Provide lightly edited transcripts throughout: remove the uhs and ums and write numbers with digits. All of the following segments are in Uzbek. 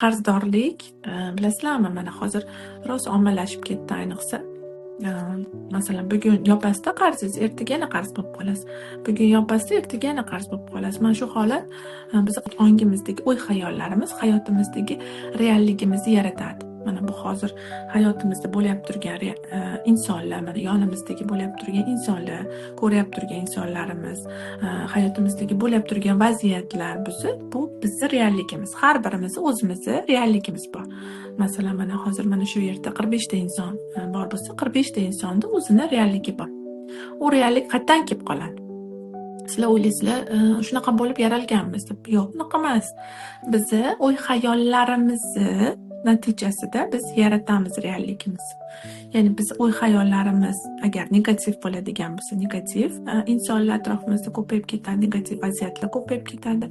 Qarzdorlik, bilasizlarmi, mana hozir rosa ommalashib ketdi ayniqsa. Masalan, bugun yopasizda qarzingiz, ertaga yana qarz bo'lib qolasiz. Bugun yopasizda, ertaga yana qarz bo'lib qolasiz. Mana shu holat biz ongimizdagi o'y-xayollarimiz hayotimizdagi realligimizni yaratadi. Mana bu hozir hayotimizda bo'lib turgan insonlar, mana yonimizdagi bo'lib turgan insonlar, ko'rib turgan insonlarimiz, hayotimizdagi bo'lib turgan vaziyatlar bu bizning realligimiz. Har birimizni o'zimizni realligimiz bor. Masalan, mana hozir mana shu yerda 45 ta inson bor bo'lsa, 45 ta insonda o'zini realligi bor. U reallik qayerdan kelib qoladi? Sizlar o'ylaysizlar, shunaqa bo'lib yaralganmiz deb. Yo'q, unaqa emas. Bizni o'y-xayollarimizni natijasida biz yaratamiz realligimizni. Ya'ni biz o'y-xayollarimiz agar negativ bo'ladigan bo'lsa, negativ insonlar atrofimizda ko'payib ketadi, negativ vaziyatlar ko'payib ketadi.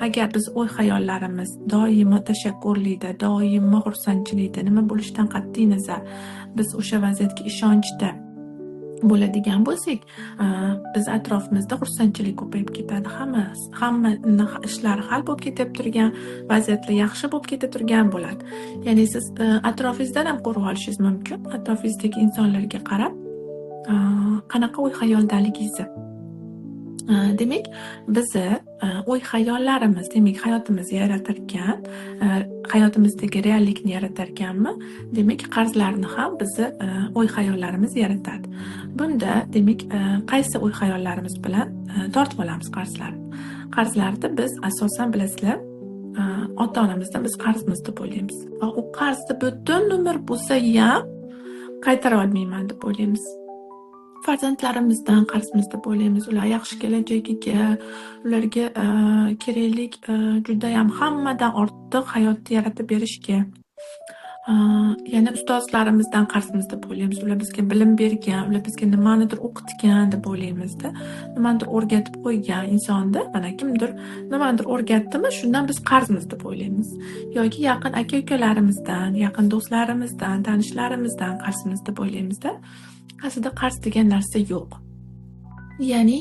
Agar biz o'y-xayollarimiz doimo tashakkurlikda, doimo xursandchilikda, nima bo'lishidan qat'iy nazar biz o'sha vaziyatga ishonchda bo'ladigan bo'lsak, biz atrofimizda xursandchilik ko'payib ketadi. Hamma ishlar hal bo'lib ketib turgan, vaziyatlar yaxshi bo'lib ketib turgan bo'ladi. Ya'ni siz atrofingizdan ham ko'rib olishingiz mumkin. Atrofingizdagi insonlarga qarab, qanaqa o'y-xayoldaligingizni. Demak, bizni o'y-xayollarimiz, demak, hayotimizni yaratarkan, hayotimizdagi reallikni yaratarkanmi, demak, qarzlarni ham bizni o'y-xayollarimiz yaratadi. Bunda, demak, qaysi o'y-xayollarimiz bilan tortib olamiz qarzlarni? Qarzlarni biz asosan bilasizlar, ota-onamizdan biz qarzmiz deb o'ylaymiz. Va u qarzni butun umr bo'lsa ham qaytara olmayman deb o'ylaymiz. Farzandlarimizdan qarzmiz deb o'ylaymiz. Ular yaxshi kelajagiga, ularga keraklik juda ham hammadan ortiq hayotni yaratib berishga. Yana ustozlarimizdan qarzmiz deb o'ylaymiz. Ular bizga bilim bergan, ular bizga nimanidir o'qitgan deb o'ylaymizda. Nimanidir o'rgatib qo'ygan insonda, mana kimdir nimanidir o'rgatdimi, shundan biz qarzmiz deb o'ylaymiz. Yoki yaqin aka-ukalarimizdan, yaqin do'stlarimizdan, tanishlarimizdan qarzmiz deb o'ylaymizda. Aslida qarz degan narsa yo'q. Ya'ni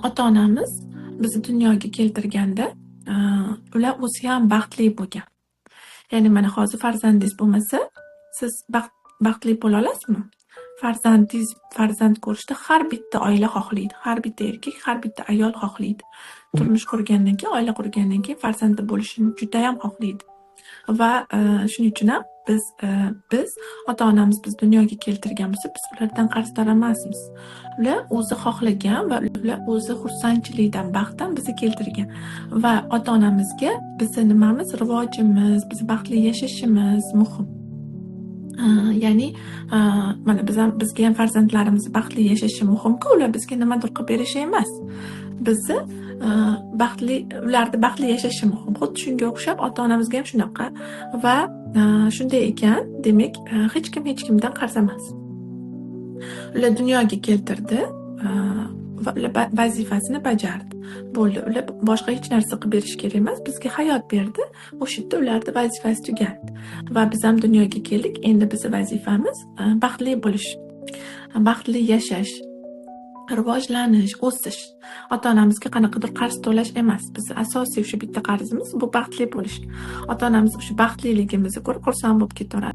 ota-onamiz bizni dunyoga keltirganda, ular o'zi ham baxtli bo'lgan. Ya'ni mana hozir farzandingiz bo'lmasa, siz baxtli bo'la olasizmi? Farzandingiz farzand ko'rishda har bitta oila xohlaydi. Har bitta erkak, har bitta ayol xohlaydi. Turmush qurgandan keyin, oila qurgandan keyin farzandi bo'lishini juda ham xohlaydi. Va shuning uchun ham biz ota-onamiz biz dunyoga keltirgan bo'lsa, biz ulardan qarzdor emasmiz. Ular o'zi xohlagan va ular o'zi xursandchilikdan, baxtdan bizni keltirgan. Va ota-onamizga bizni nimamiz, rivojimiz, biz baxtli yashashimiz muhim. Ya'ni mana bizga ham farzandlarimiz baxtli yashashi muhimku, ular bizga nimadir qilib berishi emas. Bizni ularni baxtli yashashi muhim. Xuddi shunga o'xshab ota-onamizga ham shunaqa va shunday ekan, demak, hech kimdan qarz emas. Ular dunyoga keltirdi va ular vazifasini bajardi. Bo'ldi, ular boshqa hech narsa qilib berish kerak emas, bizga hayot berdi. O'sha yerda ularning vazifasi tugadi. Va biz ham dunyoga keldik. Endi bizning vazifamiz baxtli bo'lish, baxtli yashash, rivojlanish, o'sish. Ota-onamizga qanaqadir qarz to'lash emas. Bizning asosiy o'sha bitta qarzimiz bu baxtli bo'lish. Ota-onamiz o'sha baxtliligimizni ko'rib xursand bo'lib ketaveradi.